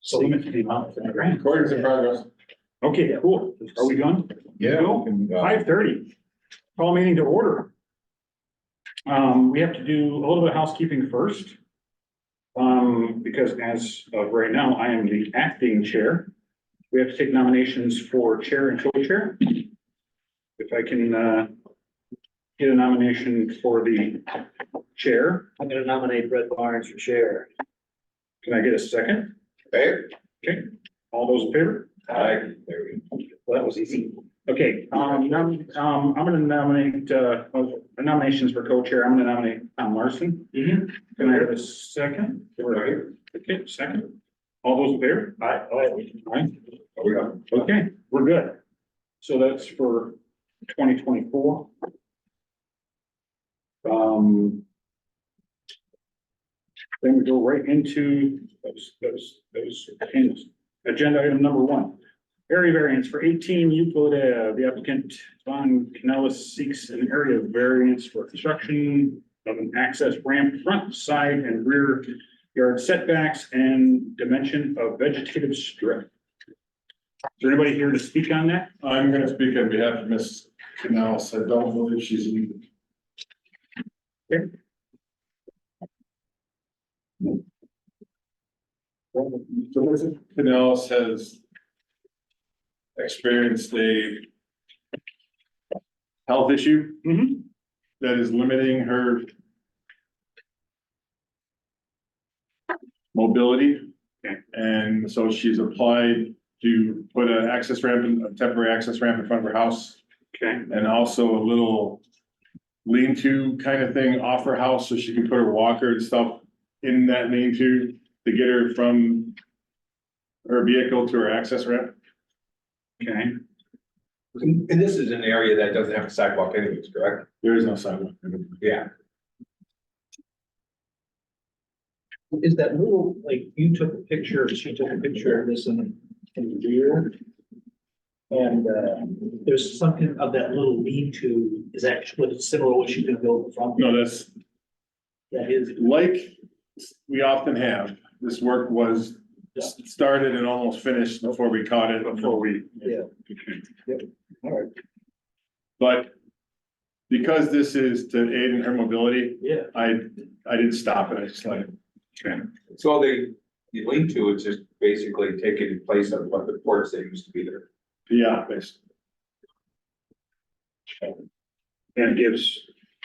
So limit to the amount of grant. Recording's in progress. Okay, cool. Are we done? Yeah. Cool. 5:30. Call meeting to order. We have to do a little bit of housekeeping first. Because as of right now, I am the acting chair. We have to take nominations for chair and co-chair. If I can, get a nomination for the chair, I'm gonna nominate Brett Barnes for chair. can I get a second? Hey. Okay, all those in favor? Aye. There we go. Well, that was easy. Okay, I'm gonna nominate, nominations for co-chair. I'm gonna nominate Tom Larson. Can I have a second? Okay, second. All those in favor? Aye. Aye. Are we on? Okay, we're good. So that's for 2024. Then we go right into those things. Agenda item number 1. Area variance for 18 Euclid Ave. The applicant Von Canellis seeks an area variance for construction of an access ramp, front, side, and rear yard setbacks and dimension of vegetative strip. Is there anybody here to speak on that? I'm gonna speak on behalf of Ms. Canals. I don't believe she's in. So Ms. Canals has experienced a health issue that is limiting her mobility. Okay. And so she's applied to put an access ramp, a temporary access ramp in front of her house, Okay, and also a little lean-to kind of thing off her house, so she can put her walker and stuff in that lean-to to get her from her vehicle to her access ramp. okay. And this is an area that doesn't have a sidewalk anyways, correct? There is no sidewalk. Yeah. Is that little, like, you took a picture, she took a picture of this in the rear? And, there's something of that little lean-to, is that what similar to what she could build in front? No, that's That is, like we often have. This work was started and almost finished before we caught it. yeah, all right, But because this is to aid in her mobility, yeah. I didn't stop it. I just let it. So the lean-to is just basically taking place of what the porch that used to be there. Yeah, basically. And it gives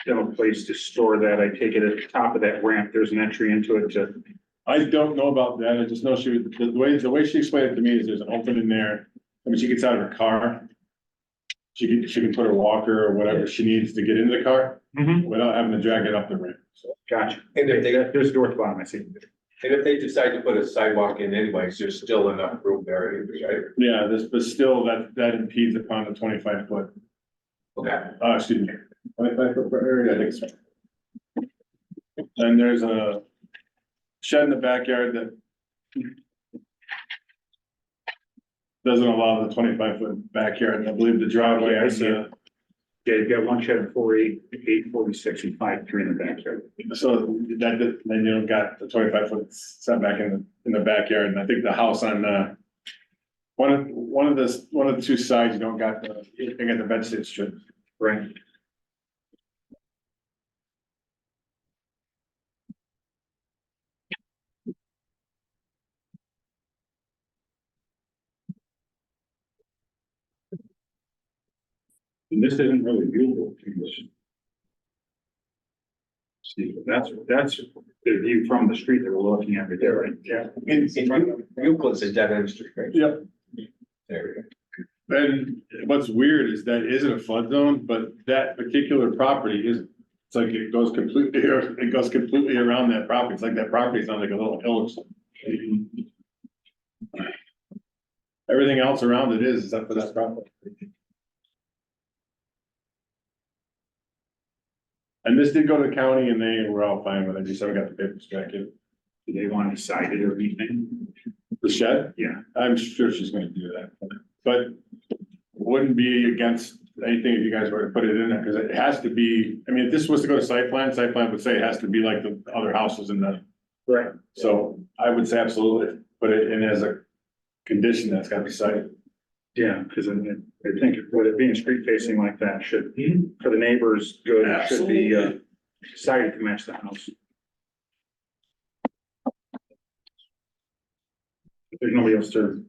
them a place to store that. I take it at the top of that ramp, there's an entry into it to, I don't know about that. I just know she, the way she explained it to me is there's an opening there. I mean, she gets out of her car. She can put her walker or whatever she needs to get into the car without having to drag it up the ramp. So gotcha. And if they, and There's door to bottom, I see. if they decide to put a sidewalk in anyways, there's still enough room there anyways, right? yeah, but still that impedes upon the 25-foot, Okay. excuse me, 25-foot area, I think so. And there's a shed in the backyard that doesn't allow the 25-foot backyard. I believe the driveway. Yeah, I see it. Yeah, you've got one shed at 48, 846, and 53 in the backyard. So that, then you don't got the 25-foot setback in the backyard, and I think the house on, one of the two sides, you don't got the vegetative strip. Right. And this isn't really viewable. See, that's the view from the street that we're looking at right there, right? Yeah. In Euclid's a dead end street, right? Yep. There we go. And what's weird is that isn't a flood zone, but that particular property isn't. It's like it goes completely around that property. It's like that property is on like a little hill or something. Everything else around it is up for that property. And this did go to the county and they were all fine with it. Just haven't got the papers back in. Do they want to cite it or anything? The shed? Yeah. I'm sure she's gonna do that, but wouldn't be against anything if you guys were to put it in there, because it has to be, I mean, if this was to go to site plan would say it has to be like the other houses in the Right. So I would say absolutely, put it in as a condition that's gotta be cited. Yeah, because I think with it being street facing like that should, for the neighbors, good, it should be, sided to match the house. If there's nobody else to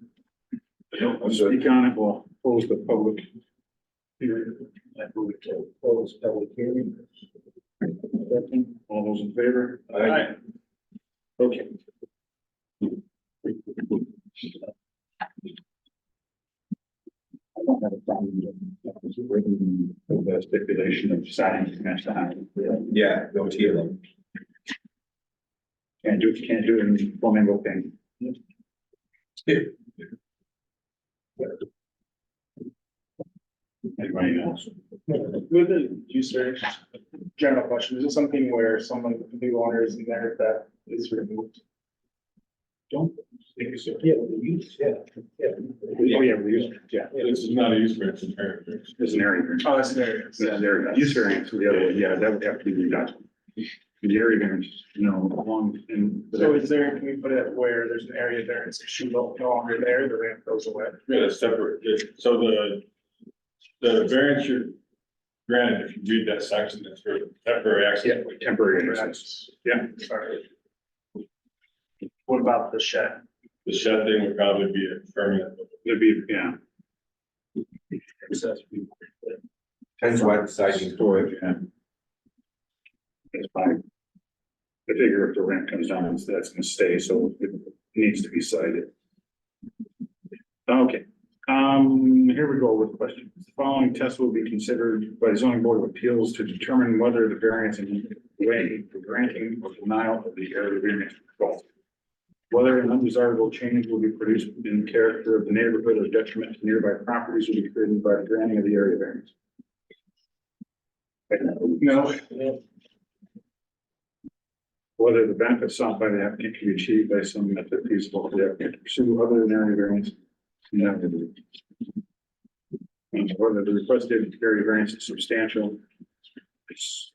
speak on it, we'll close the public hearing. I move to close public hearing. All those in favor? Aye. Okay. I don't have a problem with the stipulation of siding to match the house. Yeah, no teal. Can't do it in flamingo thing. Anybody else? With the use variance, general question, is it something where someone, the new owner is in there that is removed? Don't think so. Yeah, the use, yeah. Oh, yeah, we use, yeah, This is not a use variance, it's an area variance. there's an area variance. Oh, that's there. There's an area, use variance for the other one, yeah, that would have to be redone. The area variance, along in. So is there, can we put it where there's an area variance issue no longer there, the ramp goes away? Yeah, that's separate. So the variance you're granted, if you read that section, it's for temporary access. Yeah, temporary access. Yeah. Sorry. What about the shed? The shed thing would probably be a permanent. It'd be, yeah. Depends what siding. Storage, yeah. That's fine. I figure if the rent comes down, that's gonna stay, so it needs to be cited. Okay, here we go with questions. The following test will be considered by the zoning board of appeals to determine whether the variance in way for granting or denial of the area variance. Whether an undesirable change will be produced in character of the neighborhood or detriment to nearby properties will be created by the granting of the area variance. No. Whether the benefits sought by the applicant can be achieved by some method feasible for the applicant to pursue other than area variance. No. And whether the requested area variance is substantial. It's-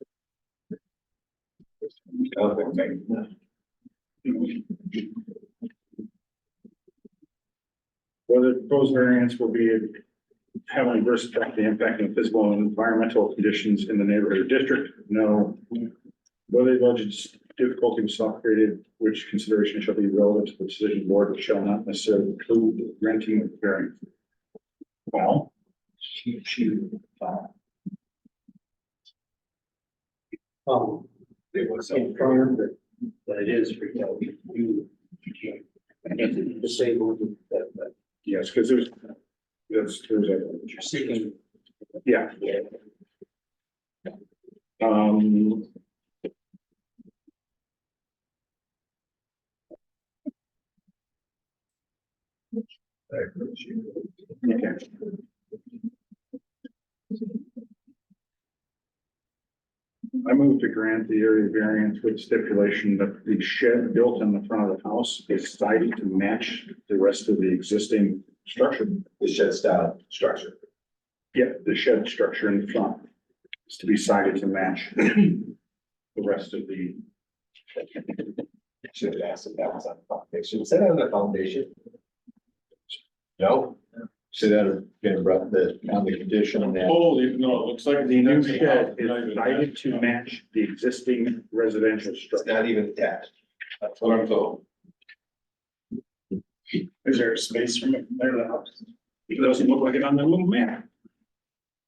Whether the proposed variance will be have an adverse effect on the impact of physical and environmental conditions in the neighborhood or district? No. Whether the alleged difficulty was self-created, which consideration shall be relevant to the decision board, but shall not necessarily include renting of variance. Well, It was confirmed that it is for you can't disable that, yes, because there's you're seeking. yeah. Um. Okay. I move to grant the area variance with stipulation that the shed built in the front of the house is sided to match the rest of the existing structure. The shed style structure. Yeah, the shed structure in the front is to be sided to match the rest of the. Should have asked if that was on the foundation. Was that on the foundation? No? So that have been brought on the condition that Holy, no, it looks like. The new shed is sided to match the existing residential It's structure. not even attached. That's what I'm told. Is there a space from it there to the house? It doesn't look like it on the little map.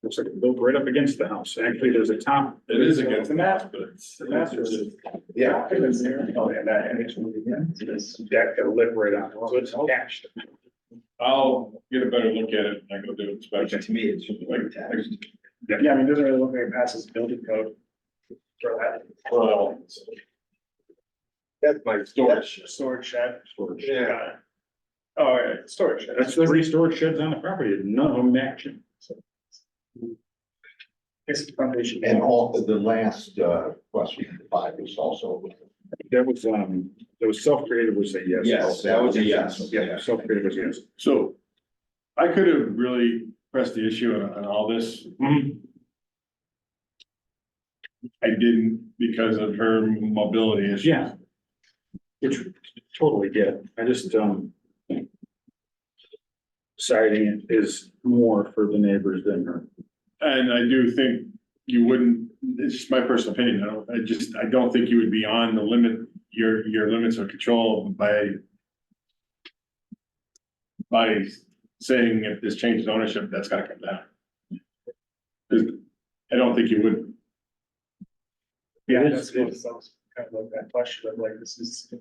Looks like it built right up against the house. Actually, there's a top. It is against the map, but it's. The master is. Yeah. It is there. Oh, yeah, that image will be again. This deck got lip right on it, so it's attached. I'll get a better look at it and I go do an inspection. To me, it should be attached. Yeah, I mean, it doesn't really look very past his building code. For that Well, That's my storage. storage shed. Storage. Yeah. Got it. Oh, yeah, storage shed. That's three storage sheds on the property, none of them matching. It's foundation. and all the last question 5 was also. That was self-created was a yes. Yes, that was a yes. Yeah, self-created was a yes. so I could have really pressed the issue on all this. I didn't because of her mobility issues. Yeah. which totally get, I just, siding is more for the neighbors than her. And I do think you wouldn't, it's just my personal opinion, I don't think you would be on the limit, your limits of control by saying if this changes ownership, that's gotta come down. 'Cause I don't think you would. Yeah, It that's is- what sounds kind of like that question of like, this is,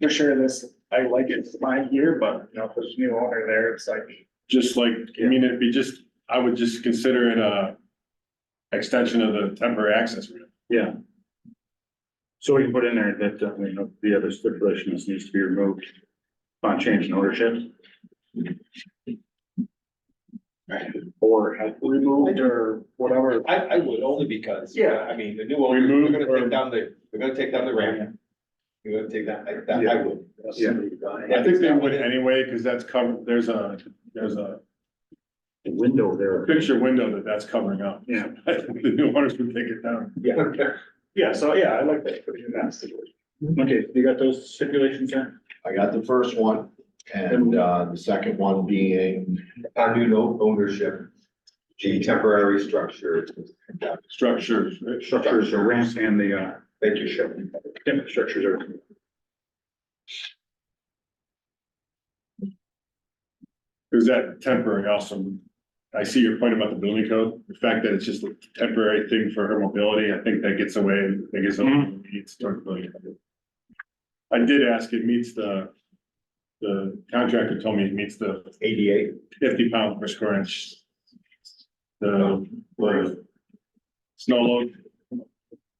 for sure, this, I like it, it's mine here, but you know, if there's a new owner there, it's like. Just like, I mean, it'd be just, I would just consider it a extension of the temporary access route. Yeah. So we can put in there that, you know, the other stipulations needs to be removed on change in ownership. Or have removed or whatever. I would only because, Yeah. I mean, the new owner, Remove they're or- gonna take down the ramp. You're gonna take that, I would. Yeah. I think they would anyway, because that's covered, there's a The window there. picture window that's covering up. Yeah. I think the new owners would take it down. Yeah, so yeah, I like that, putting in that situation. Okay, you got those stipulations there? I got the first one, and, the second one being, On new ownership, the temporary structure. Structures, right? Structures, the ramps and the, Thank you, Shep. structures are. Is that temporary also? I see your point about the building code, the fact that it's just a temporary thing for her mobility, I think that gets away, that gets needs toward the building code. I did ask, it meets the contractor told me it meets the 88. 50 pounds per square inch. The snow load.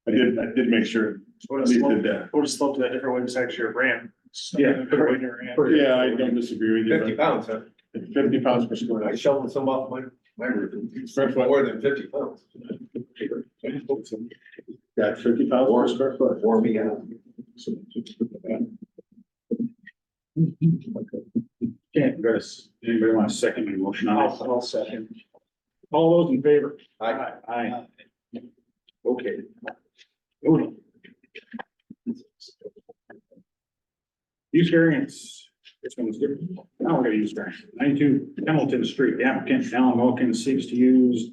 I did make sure, Would at have least sloped, did that. would have sloped that different way besides your ramp. Yeah. Put it in your ramp. Yeah, I don't disagree with you, 50 pounds, huh? but 50 pounds per square I inch. shoveled some off my roof. Square foot. More than 50 pounds. Got 50 pounds per square foot. Warm me out. Okay, guys, anybody want to second my motion on this? I'll second. All those in favor? I, Aye. Okay. Voting. Use variance. This one's different. Now we're gonna use variance. 92 Hamilton Street, the applicant Alan Wilkins seeks a use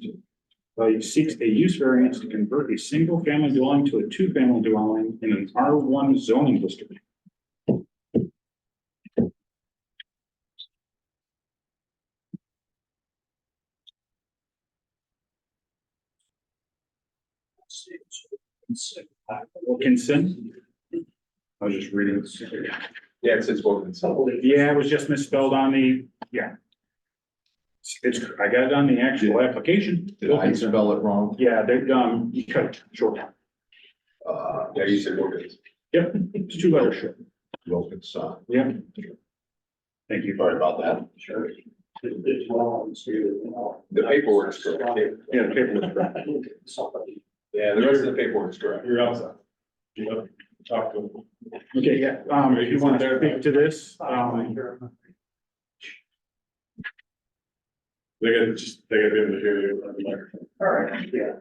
variance to convert a single family dwelling to a two-family dwelling in an R1 zoning district. Wilkinson. I was just reading. yeah, it says Wilkinson. Yeah, it was just misspelled on the, yeah. It's, I got it on the actual application. did I spell it wrong? Yeah, they, you cut it short. Yeah, you said Wilkinson. Yep, it's two letters short. Wilkinson. Yep. Thank you. Sorry about that. Sure. The paperwork's correct. Yeah, the paperwork's correct. Yeah, the rest of the paperwork's correct. You're outside. You talk to them. Okay, yeah, if you want to speak to this, They gotta be able to hear you on the microphone. all right, yeah.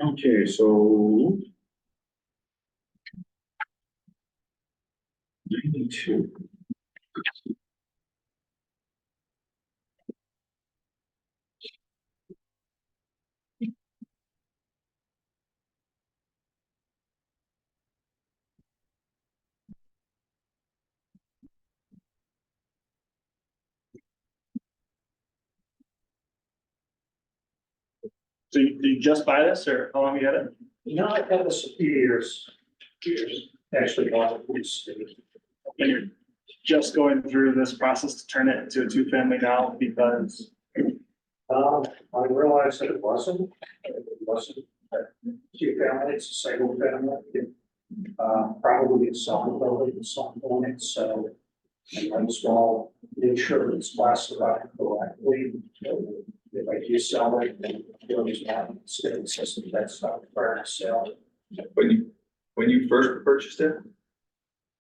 Okay, so. 92. So you just buy this or how long you had it? No, I've had this a few years, actually, And you're just going through this process to turn it into a two-family now because. I realized that it wasn't two family, it's a single family. Probably it's building at some point, so I might as well make sure it's classified correctly. If I do sell it, then it's not, it's system, that's not fair to sell. When you first purchased it,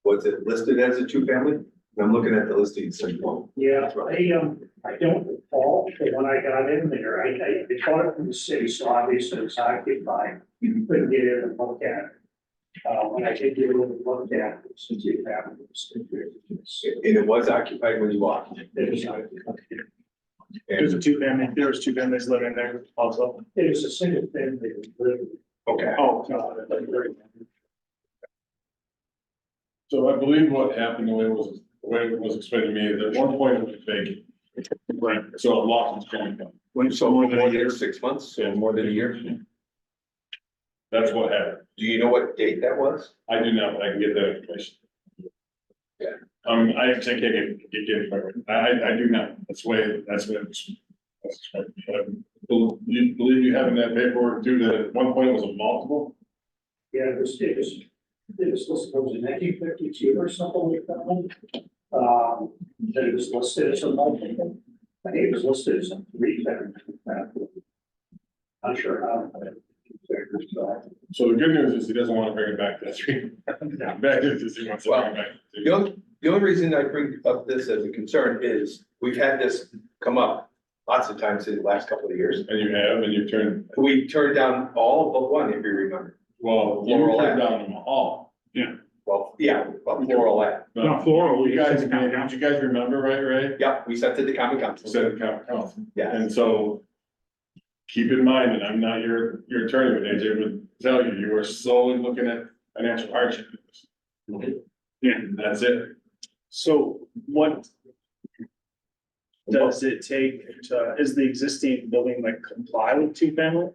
was it listed as a two-family? I'm looking at the listing, it's like, well, Yeah, I don't recall, but when I got in there, I bought it from the city, so obviously it's occupied. You couldn't get in and look at it. When I did give it a look at, since you have. And it was occupied when you walked. There's And, a two-family, there was two families living there also. It was a single family. okay, Oh, no, like, very- So I believe what happened, the way it was explained to me, is at one point it was vacant. Right. So a lot was going on. When so more than 6 months, so more than a year. That's what happened. Do you know what date that was? I do not, but I can get that information. Yeah. I can't get, I do not, that's what it's. You believe you have in that paperwork too, that at one point it was a multiple? Yeah, it was listed, it was in 1952 or something like that. That it was listed as a multiple. I think it was listed as a three-family. Not sure how. So the good news is he doesn't want to bring it back to that three. Bad news is he wants to bring it back. to The only reason I bring up this as a concern is we've had this come up lots of times in the last couple of years. And you have, and you turn, We turned down all but one, if you remember. well, you Floral turned Ave. down them all. Well, yeah, but Floral Ave. No, Floral, You guys, said it. did you guys remember, right, Ray? Yeah, we sent it to common council. Said it county council. Yeah, And so keep in mind, and I'm not your attorney, but AJ would tell you, you are solely looking at financial hardship. Yeah. And that's it. So what does it take to, is the existing building like comply with two-family?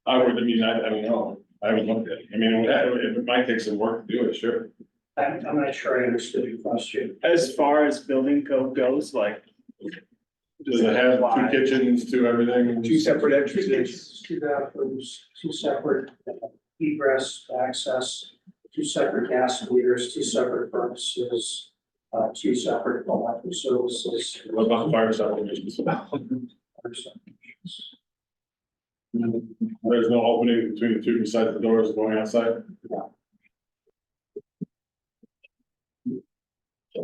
I don't know. I haven't looked at it. I mean, it might take some work to do it, sure. I'm not sure I understood your question. As far as building code goes, like. Does it have comply? two kitchens, two everything? two separate Two entrances. kitchens, two bathrooms, two separate egress access, two separate gas meters, two separate furnaces, two separate electric services. What about the fire separations? There's no opening between the two besides the doors going outside?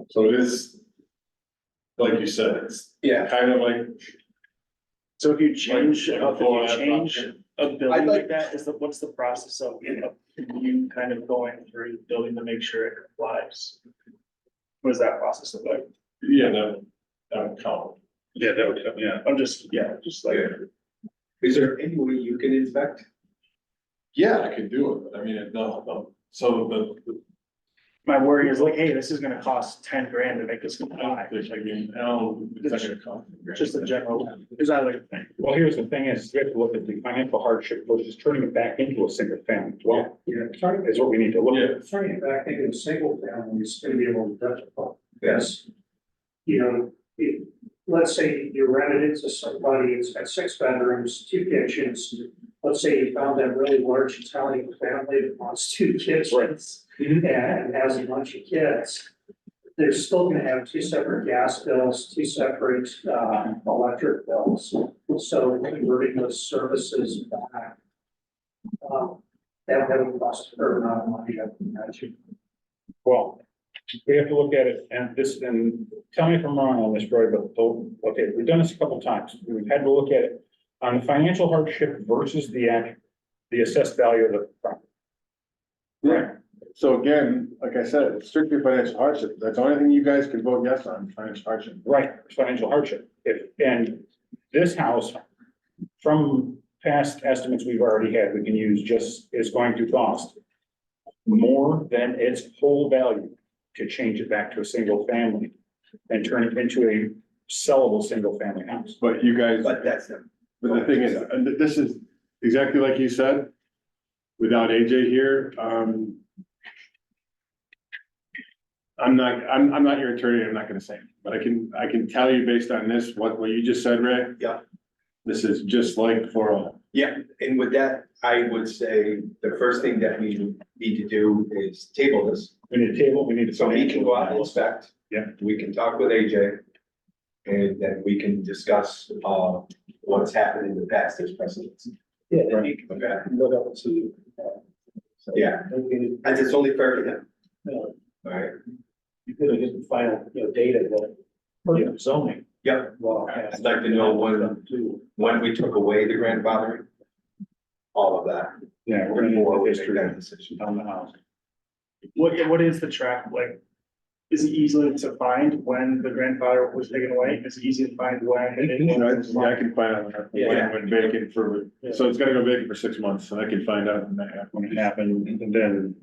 So it is, like you said, it's Yeah, kind of like. So if you change, Like if full you app change option. a I'd building like- like that, what's the process of, you kind of going through the building to make sure it complies? What does that process look like? Yeah, that would count. Yeah, that would, yeah. I'm just like, is there any way you can inspect? Yeah, I could do it, but I mean, no, so my worry is like, hey, this is gonna cost 10 grand to make this comply. I mean, it's not gonna count. Just a general, is that like a thing? Well, here's the thing is, we have to look at the financial hardship versus turning it back into a single family. Well, Yeah, turning is what we need to look at. Yeah, turning it back into a single family is gonna be a little difficult. Yes. You know, let's say you rented it to somebody, it's got 6 bedrooms, 2 kitchens. Let's say you found that really large Italian family that wants 2 kitchens and has a bunch of kids. They're still gonna have 2 separate gas bills, 2 separate electric bills. So converting those services back. That would cost a fair amount of money, I can imagine. Well, we have to look at it and this, and tell me if I'm wrong on this, Roy, but, okay, we've done this a couple times. We've had to look at it on the financial hardship versus the assessed value of the property. right. So again, like I said, it's strictly financial hardship. That's the only thing you guys can vote yes on, financial hardship. Right, financial hardship. And this house, from past estimates we've already had, we can use just, is going to cost more than its whole value to change it back to a single family and turn it into a sellable single family house. But you guys, But that's them. but the thing is, and this is exactly like you said, without AJ here, I'm not your attorney, I'm not gonna say, it, but I can tell you based on this, what you just said, Ray. Yeah. This is just like for, Yeah, and with that, I would say the first thing that we need to do is table this. We need a table, we need a. So he can go out and inspect. Yeah. We can talk with AJ. And then we can discuss, what's happened in the past as precedents. Yeah, Right. you can Okay. look up to. Yeah, and it's only fair to him. All right, You could get the final, data that, for zoning. yeah, Well, I'd like to know when we took away the grandfathering. All of that, Yeah, we're gonna need Before the we make history that decision. on the house. What is the track like? Is it easy to find when the grandfather was taken away? Is it easy to find when? Yeah, I can find out when vacant for, so it's gotta go vacant for 6 months, and I can find out when that happens. When it happened, and then,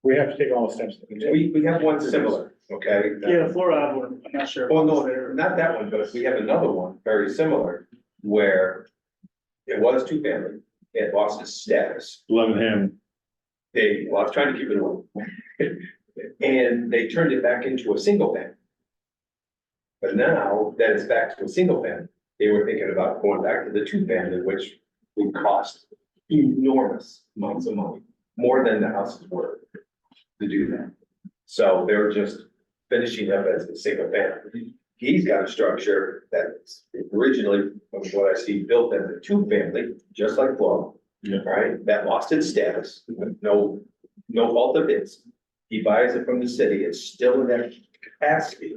we have to take all the steps. We have one similar, okay? Yeah, the Florida one, I'm not sure. Well, no, not that one, but we have another one, very similar, where it was two family, it lost its status. 11 Ham, Well, I was trying to keep it away. And they turned it back into a single family. But now that it's back to a single family, they were thinking about going back to the two family, which would cost enormous amounts of money, more than the houses were to do that. So they were just finishing up as a single family. He's got a structure that's originally, from what I see, built as a two family, just like Florida. Yeah. Right, that lost its status, no fault of his. He buys it from the city, it's still in that capacity.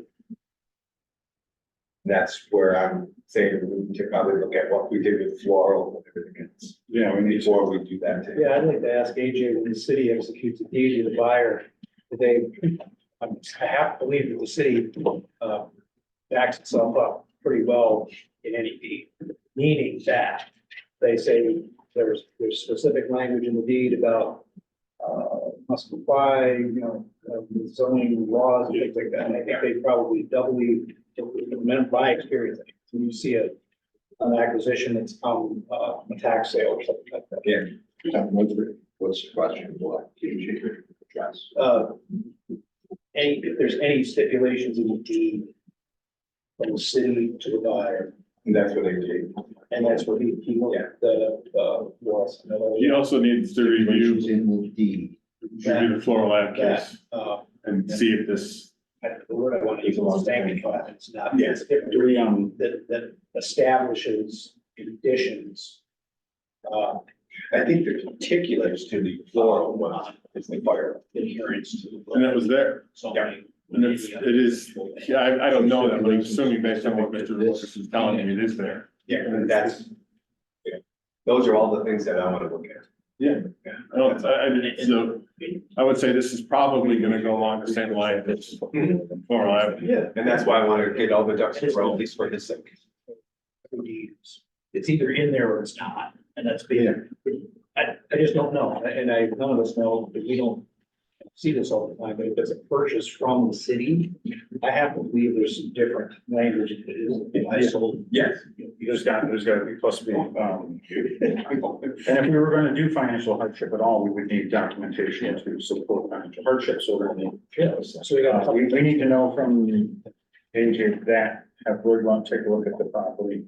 That's where I'm saying we need to probably look at what we did with floral and everything else. Yeah, we need Before we do that. too. Yeah, I'd like to ask AJ, when the city executes a deed to the buyer, they, I have to believe that the city, backs itself up pretty well in any deed. Meaning that they say there's specific language in the deed about, must comply, with zoning laws and things like that. And I think they probably doubly, in my experience, when you see an acquisition that's on, a tax sale or something like that. Yeah, What's the question? What? Can you address? If there's any stipulations in the deed from the city to the buyer, and that's what they did. and that's what he was. he also needs to Stipulations review in the deed. the floral ad That, case and see if this, the word I want to use is sanctified, it's not. Yes. Do we, That establishes conditions. Uh, I think the particulars to the floral one is the fire. Adherence to. and that was there. Zoning. And it is, yeah, I don't know that, but I'm assuming based on what Mr. Lucas is telling me, it is there. Yeah, and that's. Yeah, those are all the things that I want to look at. Yeah. So I would say this is probably gonna go along the same line as floral ad. Yeah. And that's why I want to get all the ducks in a row, at least for his sake. It's either in there or it's not, and that's the, I just don't know, and none of us know, because we don't see this all the time, but if it's a purchase from the city, I have to believe there's some different language that is, if I sold. Yes. there's got to be plus be, and if we were gonna do financial hardship at all, we would need documentation to support financial hardship, so we're gonna. Yeah, so we got. We need to know from AJ that, have Roy go out and take a look at the property.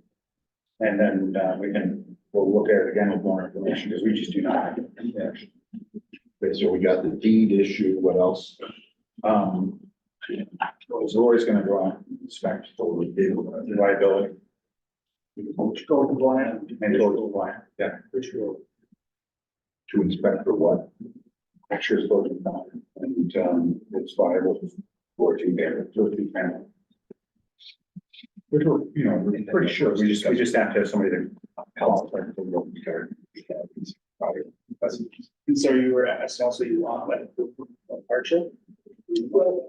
And then, we'll look at it again with more information, because we just do not have it. Okay, so we got the deed issue, what else? Roy's gonna go out and inspect for the liability. Which go to Brian? And go to Brian. Yeah. Which will, To inspect for what? make sure it's voted on, and, it's viable for two family. Which we're, we're pretty sure, we just have to have somebody that helps. And so you were asked also you want like hardship? Well,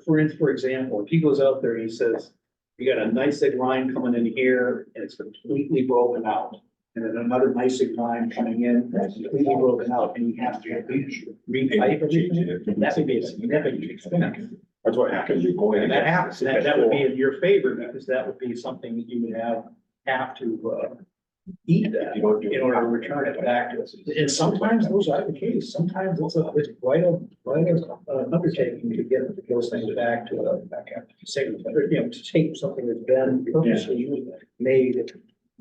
for example, if he goes out there and he says, you got a NYSEG line coming in here and it's completely broken out. And then another NYSEG line coming in, that's completely broken out, and you have to repipe everything, that would be a significant expense. That's what happens. And that happens, that would be in your favor, because that would be something that you would have to, eat that in order to return it back to us. And sometimes those are the case, sometimes it's quite a undertaking to get those things back to to take something that's been purposely made.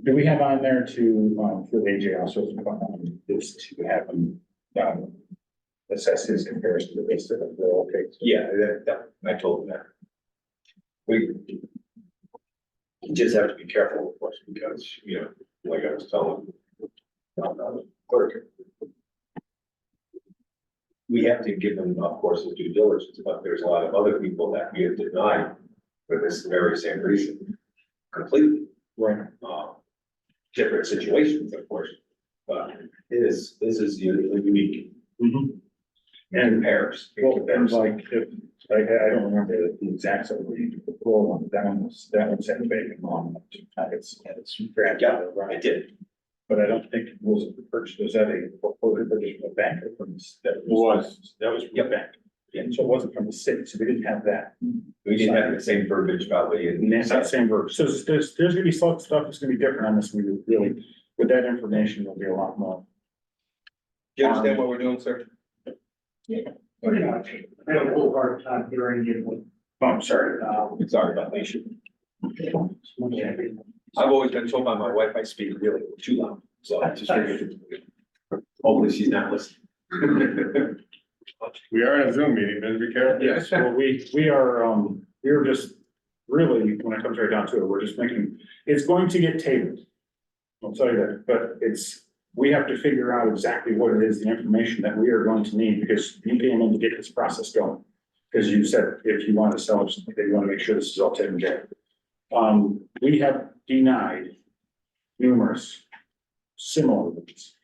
Do we have on there to, for AJ also, is to have him, assess his comparison to the rest of the world, okay? Yeah, I told him that. We just have to be careful, of course, because, like I was telling clerk. We have to give them, of course, the due diligence, but there's a lot of other people that we have denied for this very same reason. Completely. Right. Different situations, of course, But this is unique And in pairs. well, and like, if, I don't remember the exact, so the roll one, that one said vacant on. It's grandfather, I right? did. But I don't think it was a purchase, was that a foreclosure purchase from a bank or from, that Was. that was from a Yep. bank? Yeah, so it wasn't from the city, so we didn't have that. We didn't have the same verbiage probably And in. that's that same verse. So there's gonna be some stuff that's gonna be different on this. We really, with that information, there'll be a lot more. Do you understand what we're doing, sir? Pretty much. I had a little hard time hearing you. Oh, I'm sorry. Sorry about that. I've always been told by my wife I speak really too loud, so I just figured. Hopefully she's not listening. We are in a Zoom meeting, better be careful. Yes, well, we're just, really, when it comes right down to it, we're just making, it's going to get tabled. I'll tell you that, but we have to figure out exactly what it is, the information that we are going to need, because you came in to get this process going. Because you said if you want to sell something, you want to make sure this is all taken care of. We have denied numerous similar ones,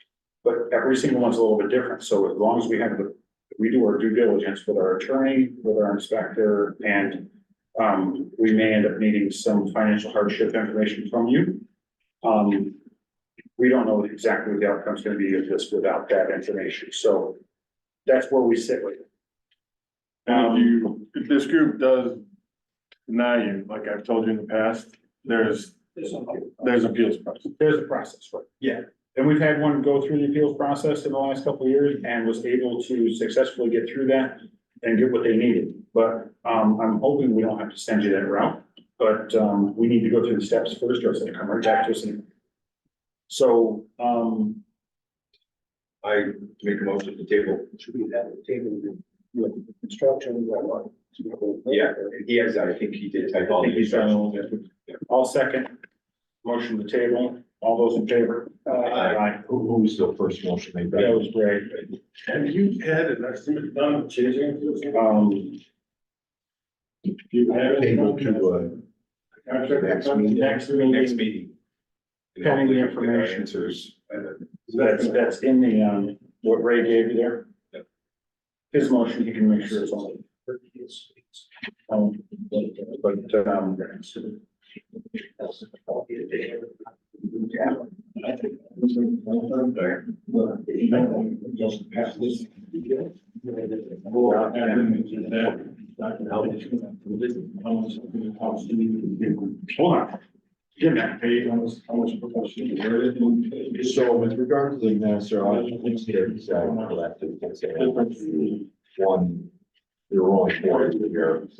but every single one's a little bit different, so as long as we do our due diligence with our attorney, with our inspector, and we may end up needing some financial hardship information from you. We don't know exactly what the outcome's gonna be of this without that information, so that's where we sit with it. If this group does deny you, like I've told you in the past, there's appeals process. There's a process, right? Yeah. And we've had one go through the appeals process in the last couple of years and was able to successfully get through that and get what they needed. But, I'm hoping we don't have to send you that route, but, we need to go through the steps first, or it's gonna come right back to us. So, I make a motion to table. Should we have a table with instructions or what? Yeah, he has, I think he did type all the instructions. I'll second motion to table. All those in favor? Aye. Who was the first motion made? That was great. Have you had an estimate done of changing? You have Table to, next meeting. Next Next meeting, meeting. pending the information. Answers. That's in the, what Ray gave you there. Yep. His motion, he can make sure it's on. Hold on. Give that page, how much So with regard to the master, I think it's collected. One, there were only four here, and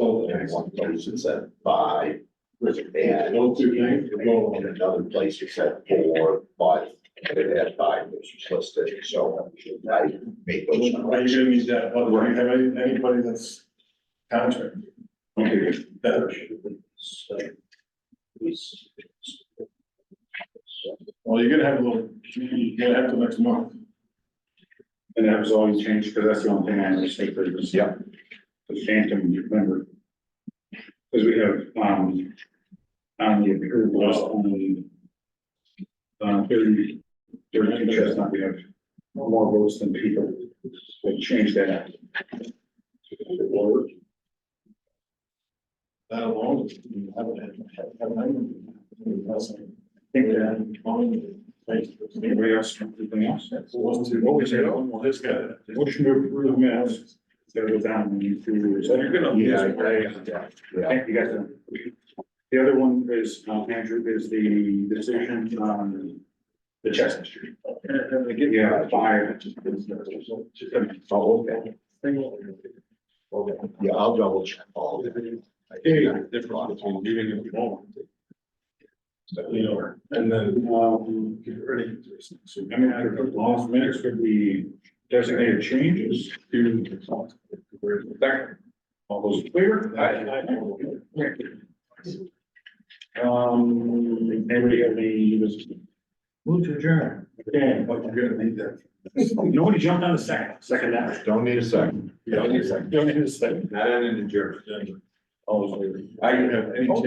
one place it said five. And in another place it said four, but it had five, which was listed, so I made those. Are you gonna need that, do you have anybody that's contract? Okay, that, well, you're gonna have a little, you're gonna have to next month. And that was always changed, because that's the only thing I understand for this. Yeah. The phantom, you remember? Because we have, on the approved list, on, 30 chestnut, we have more votes than people. We'll change that. That alone. Anybody else, anything else? What was it? Well, this guy. Motion to approve minutes. There was down when you threw. So you're gonna. Yeah. Thank you guys. The other one is, Andrew, is the decision on the Chestnut Street. Yeah, fire. Oh, okay. Yeah, I'll double check all of it. Difference between meeting and home. You know, and then, get ready. I mean, I think last minutes could be designated changes to. Second. All those in favor? Anybody have any? Move to adjourn. Okay, But you're gonna need that. nobody jumped on the second that. Don't need a second. You don't need a second. Don't need a second. Not an adjournment. All those in favor? I have any chance.